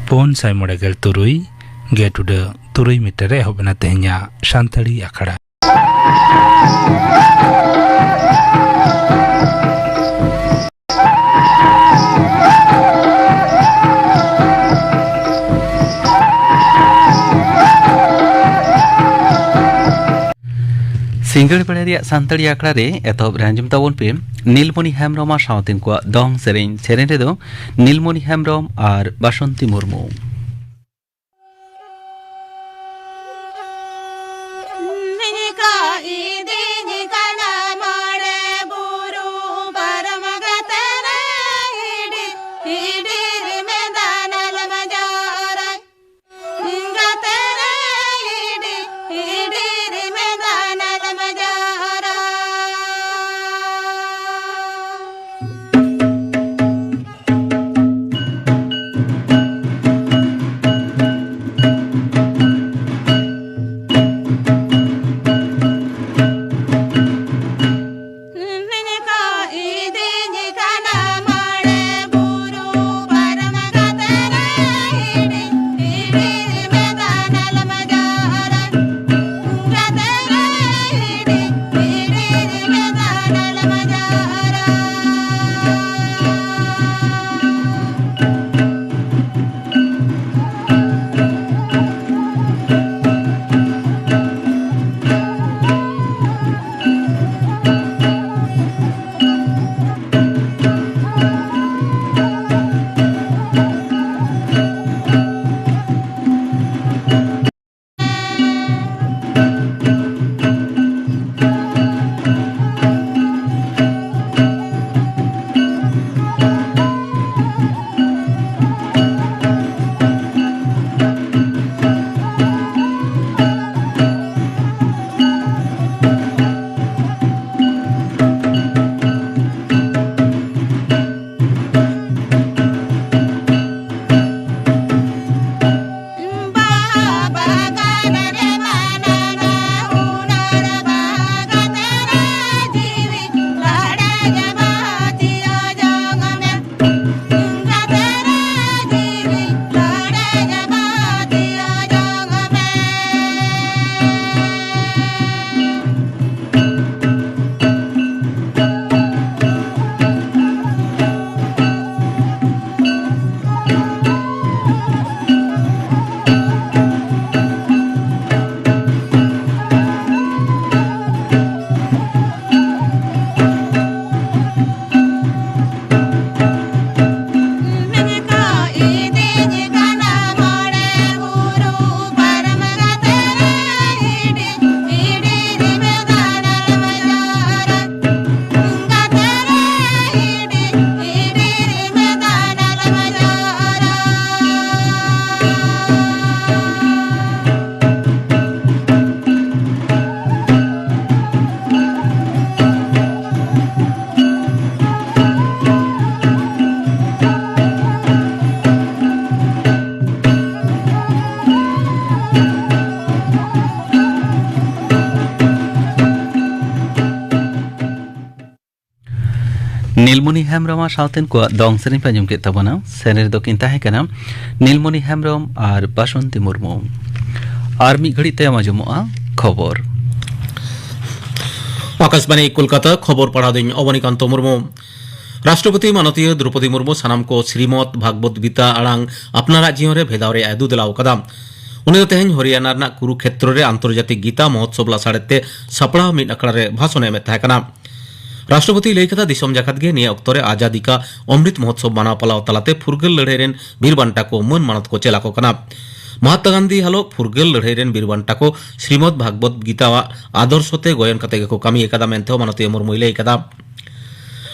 493 Get udah 3 meter ehobna tehnya santali akada. Single पड़े सानताड़ी आखड़ा रे एतहब रांजम ताबन पे नीलमणि हेम्ब्रम और सावतिन को दंग सेरेन रे दो नीलमणि हेम्ब्रम और बासंती मुर्मू। नीलमणि हेम्ब्रम और सावतिन को दंग सेरेन पे आंजम के तबना सेरेन दो किन ताहे कना नीलमणि हेम्ब्रम और बासंती मुर्मू और मी घड़ी ते आंजमोआ खबर आकाशवाणी कोलकाता खबर पढ़ा दिन अवनीकांत मुर्मू राष्ट्रपति माननीय द्रौपदी मुर्मू सानाम को श्रीमद भागवत गीता आड़ांग अपना जीवन रे भेदाव रे आदु दिलाव कदा उन्हें तेहन हरियाणा रना कुरुक्षेत्र रे आंतर्जातिक गीता महोत्सव लासाड़ते सपड़ा मिद अखड़ा रे भाषण एम ताहेकना। राष्ट्रपति लई कदा दिसम जाकत गे निया अक्तरे आजादी का अमृत महोत्सव माना पलाव तलाते फुरगल लड़ाई रेन वीर बांटा को मन मानत को चेला को कना। महात्मा गांधी हालो फुरगल लड़ाई रेन वीर बांटा को श्रीमद भागवत गीता आदर्शते गोयन कते को कमी एकदा मेनते माननीय मुर्मू लई कदा।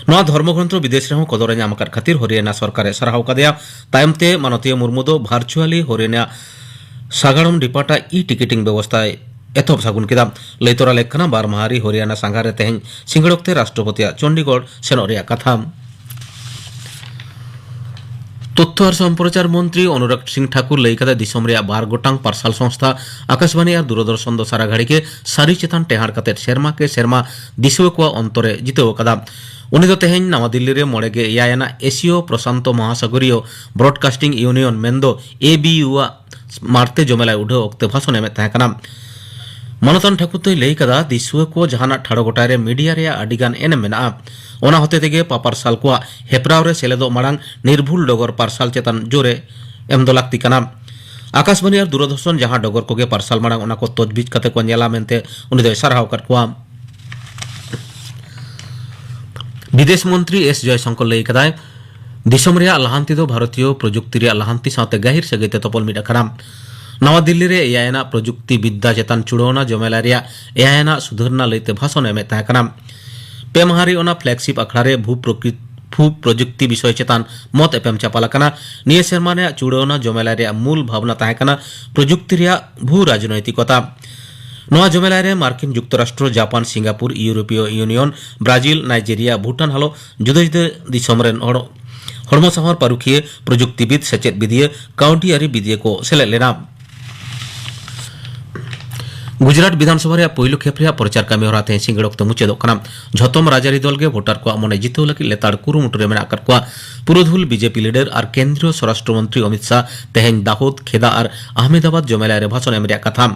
नवा धर्मग्रंथ विदेश रे कदरे नाम खातिर हरियाणा सरकार सराहाव कदेया तायमते माननीय मुर्मू दो भार्चुअली हरियाणा सागाड़म डिपाटा ई टिकेटिंग व्यवस्था एथब सागुन केदा लैतरा लेखना बार माहारी हरियाणा सांघारे तेहन सिंगड़ोक्ते राष्ट्रपति चंडीगढ़ सेनोग रेया कथा। तथ्य और सम्प्रचार मंत्री अनुराग सिंह ठाकुर लई कदा दिसम रेया 12 गोटांग पार्सल संस्था आकाशवाणी और दूरदर्शन दो सारा घड़ी के सारी चेतान टेहाड़ कते सेरमा के सेरमा दिसुए को अंतरे जितेव कदा। उनी दो तेहें नवा दिल्ली रे मोड़ेगे यायना एशियो प्रशांत महासागरीय ब्रॉडकास्टिंग यूनियन मेंदो ABU मारते जमेला उठे ओक्ते भाषण एम तहकना मनोतन ठाकुर तो लई कदा दिसुआ को जहाना ठाड़ो गोटारे मीडिया रे आडिगान एने मेना ओना होते तेगे पापारसाल को हेपराव रे सेलेदो मारांग निर्भुल डगर पारसाल चेतन जोरे एम दो लाक्ति कना आकाशवाणी और दूरदर्शन जहां डगर कोगे पारसाल मारांग ओना को तजबीज कते को नेला मेनते उनी दो साराव कर को विदेश मंत्री S जयशंकर लई कदा दिसम रे लहांती दो भारतीय प्रजुक्ति रे लहांती साथे गहिर सगैते तपल मिडा कना नवा दिल्ली रे एआईना प्रजुक्ति विद्या चेतन चुड़ौना जमेला रे एआईना सुधरना लईते भाषण एम तहकना पे महारी ओना फ्लैगशिप अखड़ा रे भू प्रजुक्ति विषय चेतन मत एपम चापालाकना निये शर्मा ने चुड़ौना जमेला रे मूल भावना तहकना प्रजुक्ति रे भू राजनैतिकता नवा जमेला रे मार्किन जुक्तराष्ट्र जापान सिंगापुर यूरोपीय union Brazil Nigeria Bhutan hello जुदा जुदा दिसम रेन हड़मो साहर पारुखिए प्रजुक्तिविद सेचेद विदिये काउंटियारी विदिये को सेलेद लेना गुजरात विधानसभा रे पहिलो खेप रे प्रचार कामी होरा ते सिंगड़ ओक्तो मुचेदो कना झतम राजारी दल के वोटर को मने जितो लकी लेताड़ कुरुमुटु रे मेना कर को पुरोधुल बीजेपी लीडर और केंद्रीय स्वराष्ट्र मंत्री अमित शाह तेहें दाहोद खेदा और अहमदाबाद जमेला रे भाषण एम रे कथा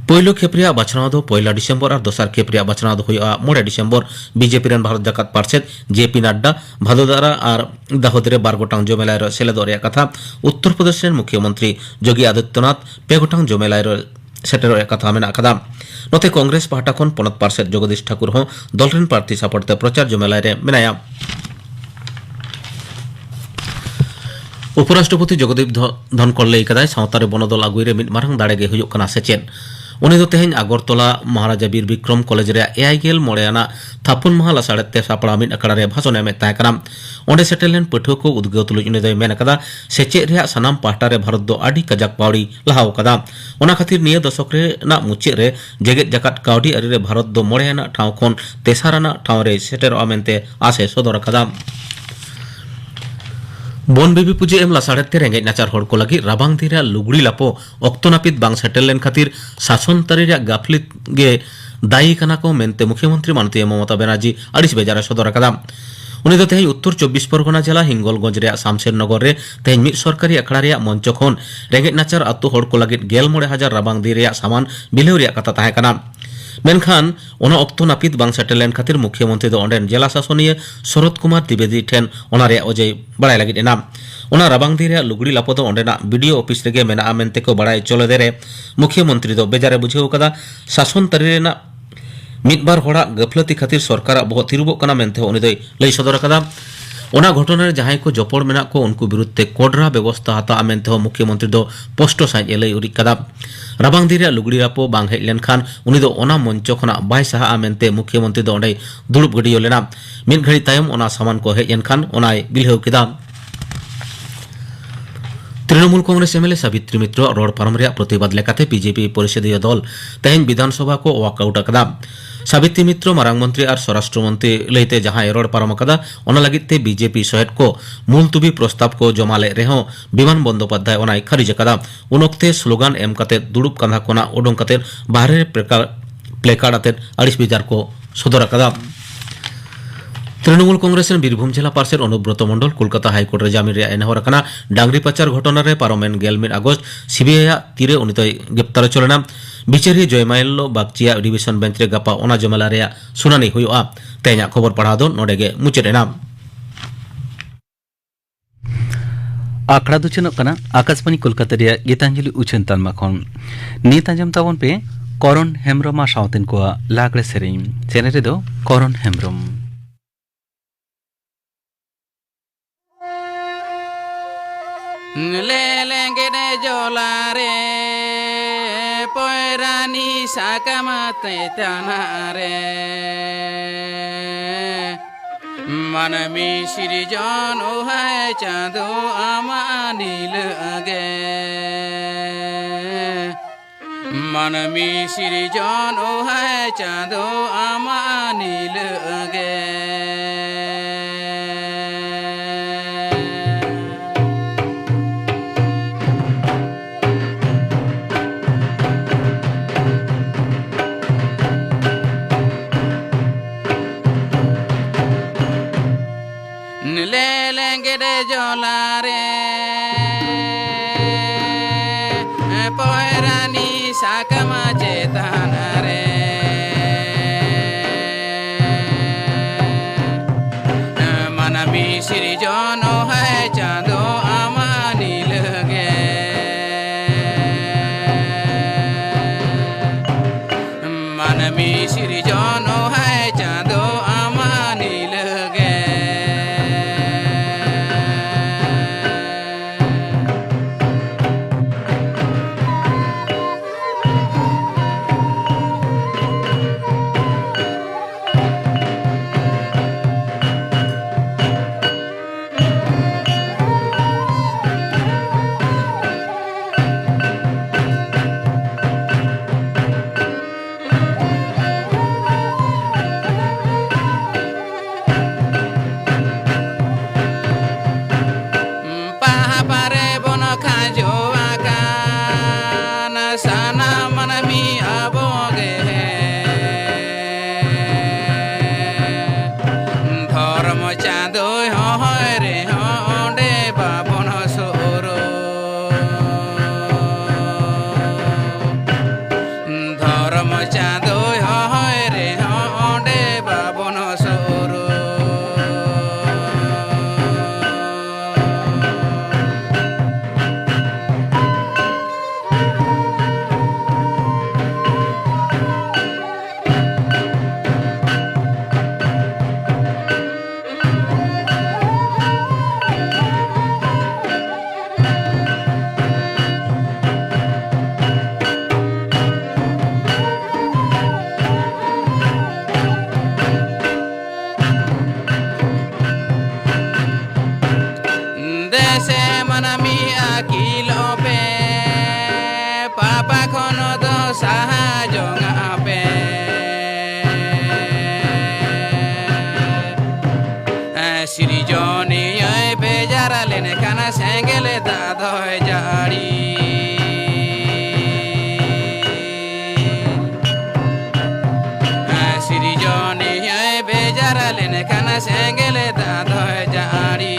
पहिलो खेप रे बाछनाव दो 1 डिसेम्बर और दोसर खेप रे बाछनाव दो हुआ 9 डिसेम्बर बीजेपी रेन भारत जाकात पार्षद जेपी नड्डा भादोदारा और दाहोद रे 12 गोटांग जमेला रे सेलेदो रे कथा उत्तर प्रदेश रेन मुख्यमंत्री योगी आदित्यनाथ 2 गोटांग जमेला रे सेटेरो कथा मेना कदा नोते कांग्रेस पार्टा खन पनत पार्षद जगदीश ठाकुर हो दलरेन प्रार्थी सापड़ते प्रचार जमेला रे मेनाया उपराष्ट्रपति जगदीप धनखड़ लई कदा सावतारे बनदल आगुई रे मिद मारंग दाड़ेगे हुजुग कना सेचेन उनी दो तेहें अगरतला महाराजा बीर विक्रम कॉलेज रे 59 मोड़ेयाना थापुन महा लासाड़ते सापड़ा मिद अखड़ा रे भाषण एम तहकना ओंडे सेटेलेन पठुआ को उद्गाव तुलुज उनी दो मेन कदा सेचेद रे सानाम पाहटा रे भारत दो आडी कजाक पावड़ी लहाव कदा ओना खातिर निये दशक रे ना मुचे रे जेगेत जाकात कावडी अरी रे भारत दो मोड़ेयाना ठाव खन तेसाराना ठाव रे सेटेरो मेनते आसे सदर कदा बन बेबी पुजे एम लासाड़ते रेंगे नाचार हड़ को लगी राबांग धीरा लुगड़ी लापो ऑक्तो नापित बांग सेटल लेन खातिर शासन तारी रे गाफलित गे दायी कना को मेनते मुख्यमंत्री माननीय ममता बनर्जी अड़िस बेजारा सदर कदा उनी दो तेहें उत्तर 24 परगना जिला हिंगोलगंज रे शामशेर नगर रे तेहें मिद सरकारी अखड़ा रे मंच खन रेंगे नाचार आतु हड़ को लगी 9,000 राबांग दी रे सामान बिलेव रे कथा ताहे कना मेनखान ओना ऑक्तो नापित बांग सेटल लेन खातिर मुख्यमंत्री दो ओंडेन जिला शासनीय शरद कुमार द्विवेदी ठेन ओना रे अजय बड़ाई लगी एना ओना राबांग दी रे लुगड़ी लापो दो ओंडेना वीडियो ऑफिस रेगे मेना मेनते को बड़ाई चले दे रे मुख्यमंत्री दो बेजारे बुझेव कदा शासन तारी रेना मिदबार होड़ा गफलती खातिर सरकार बहुत तिरुबो कना मेनते उनी दो लई सदर कदा ओना घटना रे जहां को जपड़ मेना को उनको विरुद्धे कोडरा व्यवस्था हता मेनते मुख्यमंत्री दो पोस्टो साइज एलई उरी कदा राबांग दी रे लुगड़ी लापो बांग हेज लेनखान उनी दो ओना मंच खना बाय साहा मेनते मुख्यमंत्री दो ओंडे दुड़ुब गडियो लेना मिद घड़ी तायम ओना सामान को हेज एनखान ओनाय बिलहेव केदा तृणमूल कांग्रेस एमएलए सावित्री मित्र रोड पारम रे प्रतिबाद लेकाते बीजेपी परिषदीय दल तेहें विधानसभा को वॉकआउट कदा सावित्री मित्र मारांग मंत्री और स्वराष्ट्र मंत्री लईते जहां रोड पारम कदा ओना लगिते बीजेपी सहित को मुलतुबी प्रस्ताव को जमाले रेहो विमान बंदोपाध्याय ओनाय खारिज कदा उनोक्ते स्लोगान एम कते दुड़ुब कंधा कोना उडों कते बाहरे प्लेकार्ड आते अड़िस बिजार को सदर कदा तृणमूल कांग्रेस बीरभूम जिला पार्षद अनुब्रत मंडल कोलकाता हाईकोर्ट रे जामिन रे एनहर कना डांगरी पाचार घटना रे पारमेन 11 अगस्त सीबीआई तीरे उनित गिरफ्तार चलना बिचारी जयमाइलो बागचिया डिविजन बेंच रे गपा ओना जमेला रे सुनानी हुआ तेना खबर पढ़ा दो नोडेगे मुचेदेना आखड़ा दुचन कना आकाशवाणी कोलकाता रे गीतांजलि उछन तलमा खन नीत अंजम ताबन पे करण हेम्ब्रम साउतेन को लागले सेरेम चेने रे दो करण हेम्ब्रम ले लेंगे ने जोलारे पोरानी साकमते तनारे मन में श्री जान है चांदो अमानिल अगे मन में श्री जान है चांदो अमानिल अगे khajo akan sana manami aboge dharma chando hoy re honde babon soro dharma chando hoy re honde babon soro dese manami akilo pe papa kono do sahajo ngape siri joni ay bejara lene kana sengele da doy jari siri joni ay bejara lene kana sengele da doy jari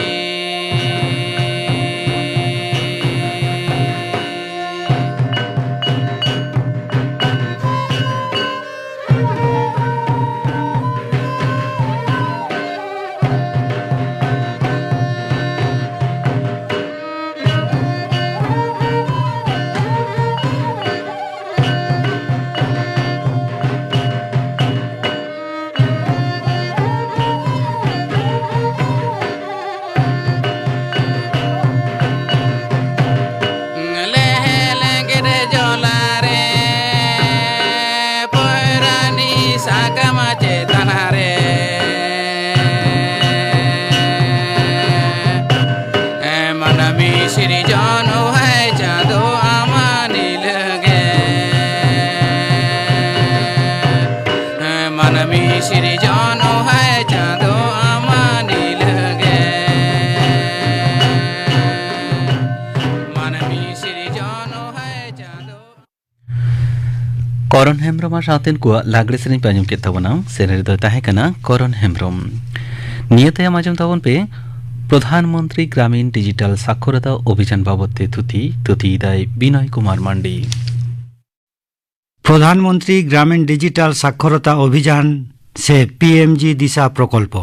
Siri jano hai chando amani lage manami siri jano hai chando amani lage manami siri jano hai chando करण हेम्ब्रम साउतेन को लागले सेरें पे आंजम के तबना सेरे दो ताहे कना करण हेम्ब्रम नियते आंजम तबन पे प्रधानमंत्री ग्रामीण डिजिटल साक्षरता अभियान बाबते तुति दाय विनय कुमार मांडी प्रधानमंत्री ग्रामीण डिजिटल साक्षरता अभियान से पीएमजी दिशा प्रकल्प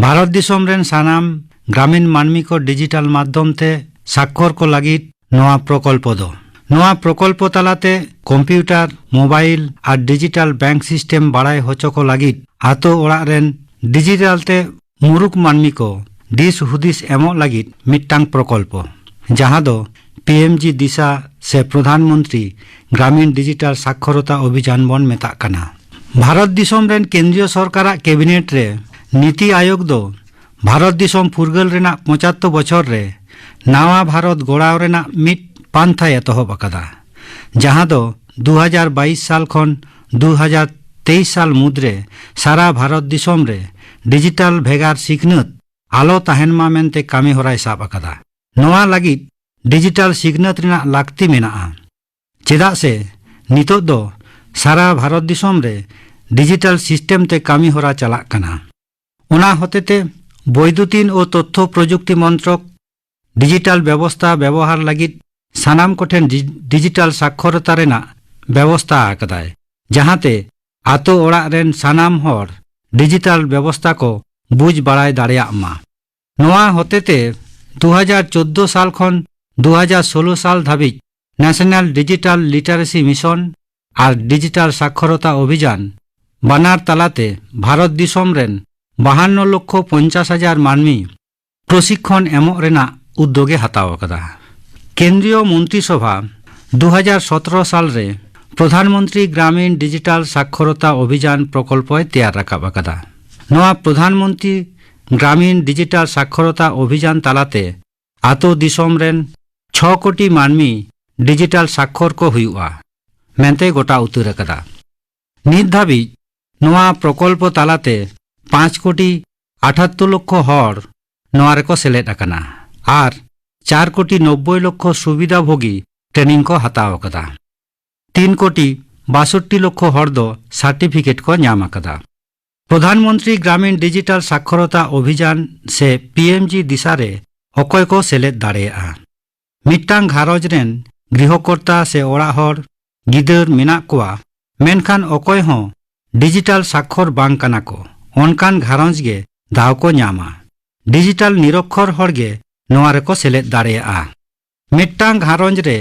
भारत दिसोम रेन सानाम ग्रामीण मानमी को डिजिटल माध्यम ते साक्षर को लागित नवा प्रकल्प दो नवा प्रकल्प तालाते कंप्यूटर मोबाइल और डिजिटल बैंक सिस्टम बाड़ाय होचो को लागित आतो ओड़ा रेन डिजिटल ते मुरुक मानमी को दिस हुदिस एमो लागित मिट्टांग प्रकल्प जहां दो पीएमजी दिशा से प्रधानमंत्री ग्रामीण डिजिटल साक्षरता अभियान बन मेता कना भारत दिसोम रेन केंद्रीय सरकार कैबिनेट रे नीति आयोग दो भारत दिसोम फुरगल रेना 75 बछर रे नावा भारत गोड़ाव रेना मिट पांथा एतहब अकादा जहां दो 2022 साल खन 2023 साल मुद्रे सारा भारत दिसोम रे डिजिटल भेगार सिखनत आलो ताहेनमा मेनते कामी होराय साब अकादा नोआ लागित डिजिटल सिखनत रेना लाक्ति मेनाआ चेदा से नितो दो सारा भारत दिसोम रे डिजिटल सिस्टम ते कामी होरा चलाक कना ओना होतेते वैद्युतिन और तथ्य प्रजुक्ति मंत्रक डिजिटल व्यवस्था व्यवहार लागित सानाम कोठेन डिजिटल साक्षरता रेना व्यवस्था आकदाय जहांते आतो ओड़ा रेन सानाम हर डिजिटल व्यवस्था को बुझ बाड़ाय दाड़ेयाग मा नोआ होतेते 2014 साल खन 2016 साल धाबिज नेशनल डिजिटल लिटारेसी मिशन और डिजिटल साक्षरता अभियान बानार तालाते भारत दिसोम रेन 52,50,000 मानमी प्रशिक्षण एमो रेना उद्योगे हताव अकदा केंद्रीय मंत्रिसभा 2017 साल रे प्रधानमंत्री ग्रामीण डिजिटल साक्षरता अभियान प्रकल्प तैयार राकाब अकदा नोआ प्रधानमंत्री ग्रामीण डिजिटल साक्षरता अभियान तालाते आतो दिसोम रेन 6 कोटी मानमी डिजिटल साक्षर को हुआ मेनते गोटा उतुर अकदा नित धाबिज नोआ प्रकल्प तालाते 5 कोटी 78 लक्ष हर नोआ रेको सेलेद अकना आर 4,90,00,000 সুবিধাভোগী ট্রেনিং को हताव कदा 3,62,00,000 हर दो सार्टिफिकेट को नाम कदा प्रधानमंत्री ग्रामीण डिजिटल साक्षरता अभियान से पीएमजी दिशा रे अकय को सेलेद दाड़ेया मिट्टांग घारज रेन गृहकर्ता से ओड़ा हर गिदर मेना कोआ मेनखान अकय हो डिजिटल साक्षर बांग कना को ओनकान घारज गे दाव को नामा डिजिटल निरक्षर हर गे नोआ रे को सेलेद दाड़ेया मिट्टांग घारज रे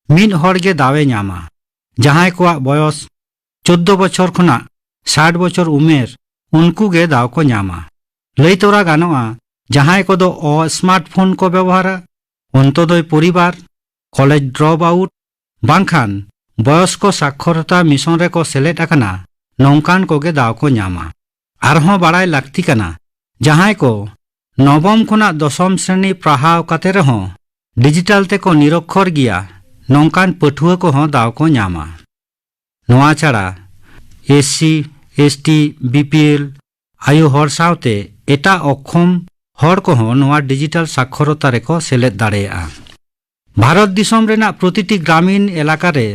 मिद हर गे दावे नामा जहां को बयस 14 बछर खुना 60 बछर उमेर उनको गे दाव को नामा लई तोरा गानोआ जहां को दो स्मार्टफोन को व्यवहार अंतोदय परिवार कॉलेज ड्रप आउट बांखान बयस्क साक्षरता मिशन रे को सेलेद अकना नौकान को गे दाव को नामा आरहों बाड़ाय लाक्ति कना जहां को नवम खुना 10म श्रेणी पढ़ाव काते रहो डिजिटल ते को निरक्षर गिया नौकान पठुआ को हों दाव को नामा नोआ छाड़ा एससी एसटी बीपीएल आयु हर सावते एटा अक्षम हर को हों नोआ डिजिटल साक्षरता रे को सेलेद दाड़ेया भारत दिसम रेना प्रतिटी ग्रामीण इलाका रे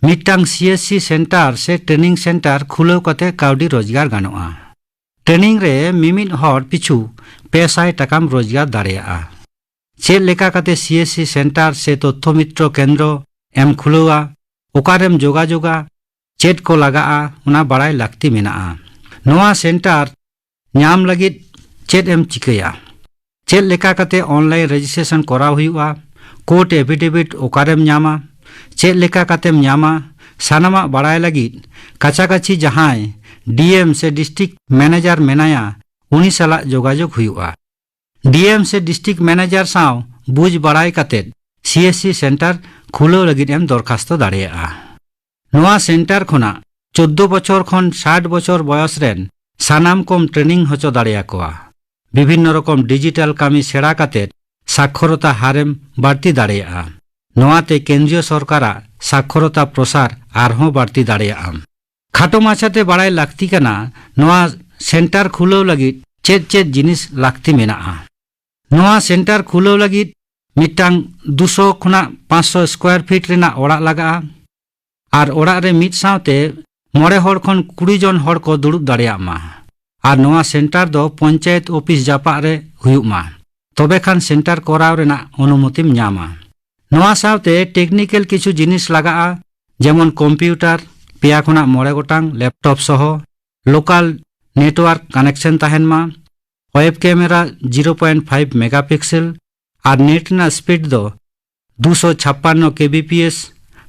मिट्टांग सीएससी सेंटर से ट्रेनिंग सेंटर खुलेव कते काउडी रोजगार गानोआ ट्रेनिंग रे मिमिद हर पिछु 500 टाकाम रोजगार दाड़ेया चेद लेका कते सीएससी सेंटर से तथ्य मित्र केंद्र एम खुलवा ओकारेम जोगाजोगा चेद को लगाआ उना बड़ाई लाक्ति मेनाआ नोआ सेंटर नाम लगित चेद एम चिकया चेद लेका कते ऑनलाइन रजिस्ट्रेशन कराव हुआ कोर्ट एफिडेविट ओकारेम नामा चेद लेका कतेम नामा सानामा बड़ाई लगित काछाकाछि जहां डीएम से डिस्ट्रिक्ट मैनेजर मेनाया उनी साला जोगाजोग हुआ डीएम से डिस्ट्रिक्ट मैनेजर साव बुझ बड़ाई कते सीएससी सेंटर खुलो लगित एम दरखास्त दाड़ेया नोआ सेंटर खुना 14 बछर खन 60 बछर बयस रेन सानाम कम ट्रेनिंग होचो दाड़ेया कोआ विभिन्न रकम डिजिटल कामी सेड़ा कते साक्षरता हारेम बाड़ती दाड़ेया नोआते केंद्रीय सरकारा साक्षरता प्रसार आरहों बाड़ती दाड़ेया खाटो माछाते बड़ाई लाक्ति कना नोआ सेंटर खुलो लगित चेद चेद जिनिस लाक्ति मेनाआ नोआ सेंटर खुलो लगित मिट्टांग 200 खुना 500 स्क्वायर फीट रेना ओड़ा लगा आर ओड़ा रे मिद सावते 9 हर खन 20 जन हर को दुड़ुब दाड़ेया मा आर नोआ सेंटर दो पंचायत ऑफिस जापा रे हुयुग मा तबे खान सेंटर कराव रेना अनुमतिम नामा नोआ सावते टेक्निकल किछु जिनिस लगाआ जेमन कंप्यूटर पेया खुना 9 गोटांग लैपटॉप सह लोकल नेटवर्क कनेक्शन तहन मा वेब कैमरा 0.5 मेगापिक्सल और नेट ना स्पीड दो 256 kbps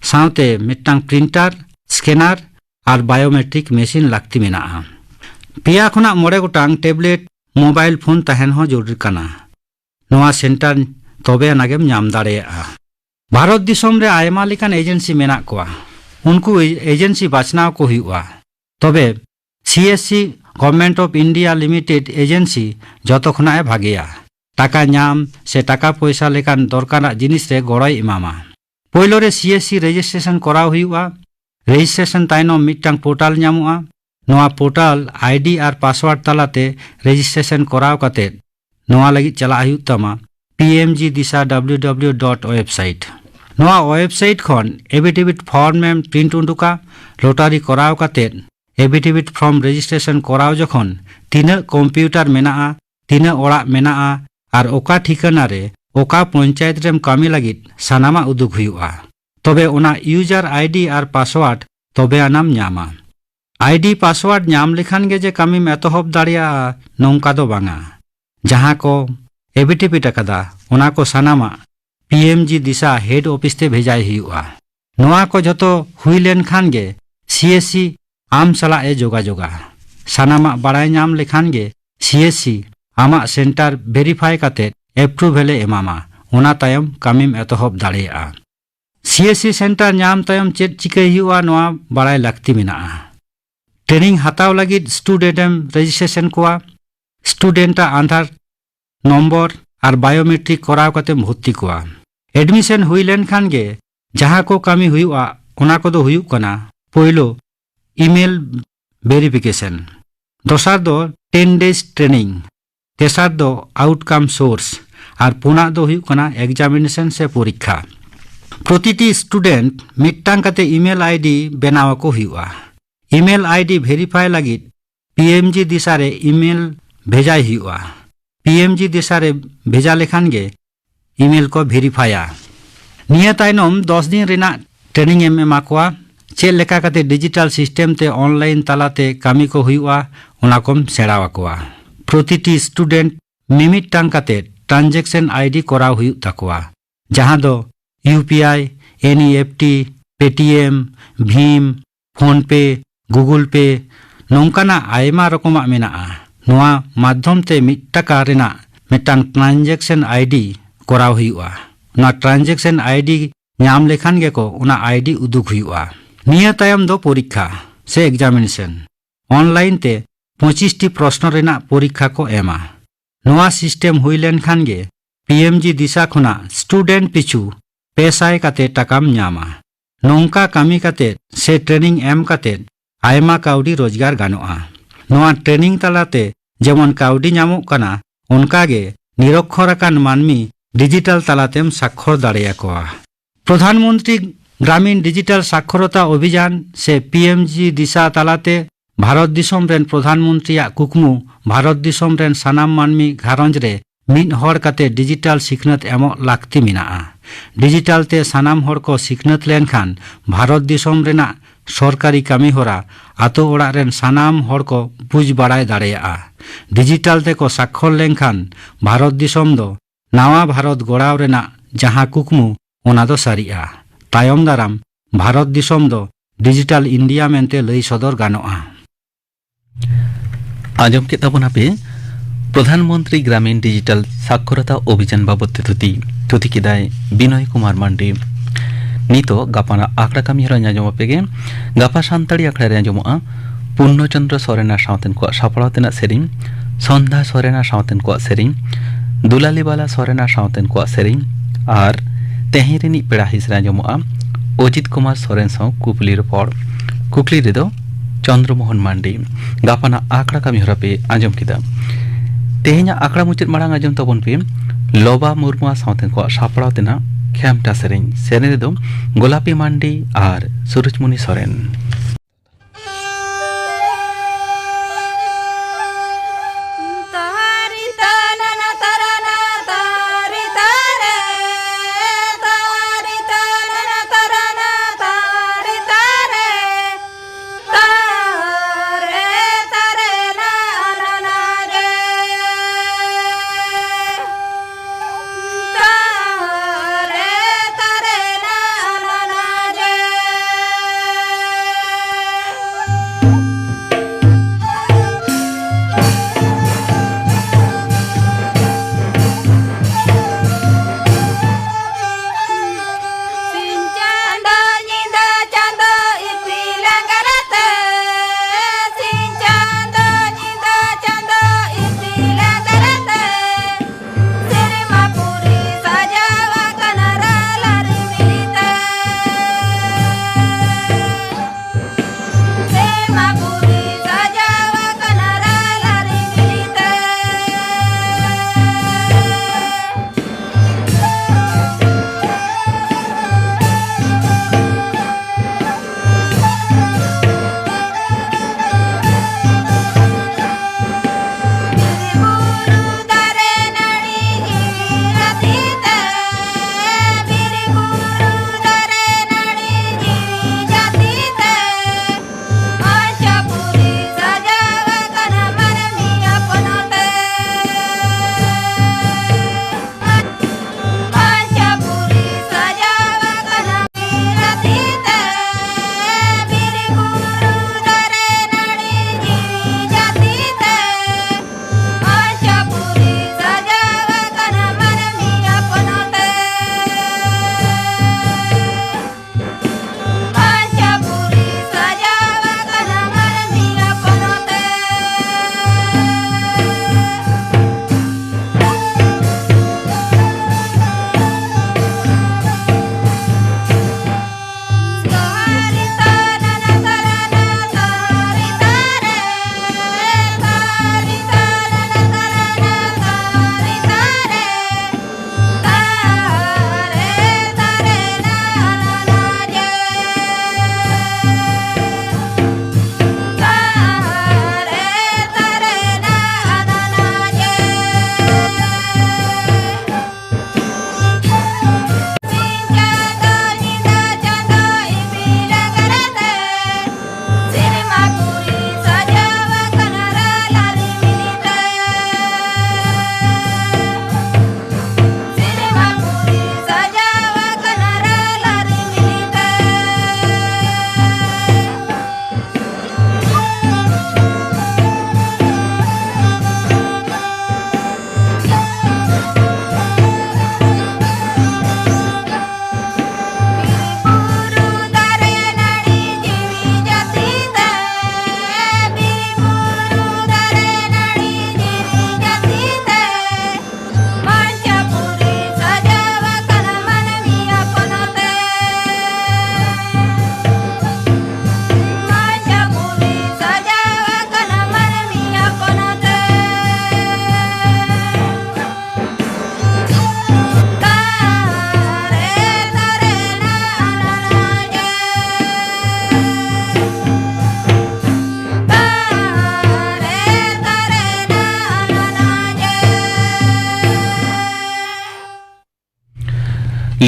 सावते मिट्टांग प्रिंटर स्कैनर और बायोमेट्रिक मशीन लाक्ति मेनाआ पेया खुना 9 गोटांग टैबलेट मोबाइल फोन तहन हो जरूरी कना नोआ सेंटर तबे नागेम नाम दाड़ेया भारत दिसम रे आयमा लेकान एजेंसी मेना कोआ उनको एजेंसी बाचनाव को हुआ तबे CSC government of India limited agency जतो खुना भागेया टाका नाम से टाका पैसा लेकान दरकारा जिनिस रे गड़ाई इमामा पहिलो रे सीएससी रजिस्ट्रेशन कराव हुआ रजिस्ट्रेशन तायनम मिट्टांग पोर्टल नामुआ नोआ पोर्टल आईडी और पासवर्ड तालाते रजिस्ट्रेशन कराव कते नोआ लगी चला हुई तमा pmgdisa.www.website नोआ वेबसाइट खन एफिडेविट फॉर्म में प्रिंट उंडुका लॉटरी कराव कते एफिडेविट फॉर्म रजिस्ट्रेशन कराव जखन तीना कंप्यूटर मेनाआ तीना ओड़ा मेनाआ और ओका ठिकाना रे ओका पंचायत रेम कामी लगित सानामा उदुग हुआ तबे ओना यूजर आईडी और पासवर्ड तबे आनाम नामा आईडी पासवर्ड नाम लेखान गे जे कामी में एतहब दाड़िया नौका दो बांगा जहां को एफिडेविट अकदा ओना को सानामा पीएमजी दिशा हेड ऑफिस ते भेजाय हुआ नोआ को जतो हुई लेन खान गे सीएससी आम सला ए जोगाजोगा सानामा बड़ाई नाम लेखान गे सीएससी आमा सेंटर वेरीफाई कते एप्रूवल एमामा ओना तायम कामिम एतहब दाड़ेया सीएससी सेंटर नाम तायम चेद चिकाई हुआ नोआ बड़ाई लाक्ति मेनाआ ट्रेनिंग हताव लगित स्टूडेंट रजिस्ट्रेशन कोआ स्टूडेंट आधार नम्बर और बायोमेट्रिक कराव कते भर्ती कोआ एडमिशन हुई लेन खान गे जहां को कामी हुआ ओना को दो हुयुग कना पहिलो ईमेल वेरिफिकेशन दोसार दो 10 days ट्रेनिंग तेसार दो आउटकम सोर्स और पुना दो हुयुग कना एग्जामिनेशन से परीक्षा प्रतिटी स्टूडेंट मिट्टांग कते ईमेल आईडी बनाव को हुआ ईमेल आईडी वेरीफाई लगी पीएमजी दिशा रे ईमेल भेजाई हुआ पीएमजी दिशा रे भेजा लेखान गे ईमेल को वेरीफाया निया तायनम 10 दिन रेना ट्रेनिंग एम एमा कोआ चेक लेका कते डिजिटल सिस्टम ते ऑनलाइन तालाते कामी को हुआ ओना कोम सेड़ावा कोआ प्रतिटी स्टूडेंट मिमिट्टांग कते ट्रांजैक्शन आईडी कराव हुयुग ताकोआ जहां दो UPI NEFT Paytm Bhim phone पे गूगल पे नोंकाना आयमा रकमा मेनाआ नोआ माध्यम ते 1 टाका रेना मिट्टांग ट्रांजैक्शन आईडी कराव हुयुआ ना ट्रांजैक्शन आईडी नाम लेखान गे को उना आईडी उदुग हुयुआ निया तायम दो परीक्षा से एग्जामिनेशन ऑनलाइन ते 25 टी प्रश्न रेना परीक्षा को एमा नोआ सिस्टम हुइलेन खान गे पीएमजी दिशा खुना स्टूडेंट पिछु पेसाय काते टाकाम न्यामा नोंका कामी काते से ट्रेनिंग एम काते आयमा काउडी रोजगार गानोआ नोआ ट्रेनिंग तालाते जेमन काउडी न्यामो कना उनका गे निरक्षरकान मानमी डिजिटल तालातेम साक्षर दाड़ेयाकोआ प्रधानमंत्री ग्रामीण डिजिटल साक्षरता अभियान से पीएमजी दिशा तालाते भारत दिसोम रेन प्रधानमंत्री कुकमु भारत दिसोम रेन सानाम मानमी घारंज रे मिद हर काते डिजिटल सिखनत एमो लाक्ति मिनाआ डिजिटल ते सानाम हर को सिखनत लेनखान भारत दिसोम रेना सरकारी कामी होरा आतो ओड़ा रेन सानाम हर को बुझ बाड़ाय दाड़ेयाआ डिजिटल ते को साक्षर लेनखान भारत दिसोम दो नावा भारत गोड़ाव रेना जहां कुकमु ओना दो सारिआ तायम दाराम भारत दिसोम दो डिजिटल इंडिया मेनते लई सदर गानोआ आजम के तबना पे प्रधानमंत्री ग्रामीण डिजिटल साक्षरता अभियान बाबद तुति किदाय बिनय कुमार मांडी नीतो गापाना आकड़ा कामी हरा ᱧᱟᱡᱚᱢ ᱯᱮᱜᱮ गापा सानताड़ी आकड़ा रे ᱧᱟᱡᱚᱢᱚᱜᱼᱟ पूर्णचंद्र सोरेना सावतेन को सापड़ाव तेना सेरिंग संध्या सोरेना सावतेन को सेरिंग दुलालीबाला सोरेना सावतेन को सेरिंग और तेहेरिनी पेड़ा हिस रे ᱧᱟᱡᱚᱢᱚᱜᱼᱟ अजित कुमार सोरेन साव कुपली रपड़ कुकली रेदो चंद्रमोहन मांडी गापाना आकड़ा कामी हरा पे आंजम किदा तेहेኛ आकड़ा मुचाद माड़ांग आंजम तबन पे लोबा मुर्मुआ सावतेन को सापड़ाव तेना खेमटा सेरें सेरें रेदो गोलापी मांडी और सूरजमुनि सोरेन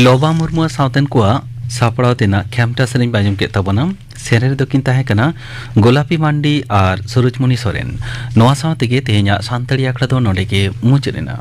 लोबा मुर्मू सावतेन कोआ सापड़ाव तेना खेमटा सेरें बाजम के तबना सेरे दकिन ताहे कना गोलापी मांडी और सूरजमणि सोरेन नोआ साव तेगे तेहेኛ सानताड़ी आखड़ा दो नोडे के मुचरेना।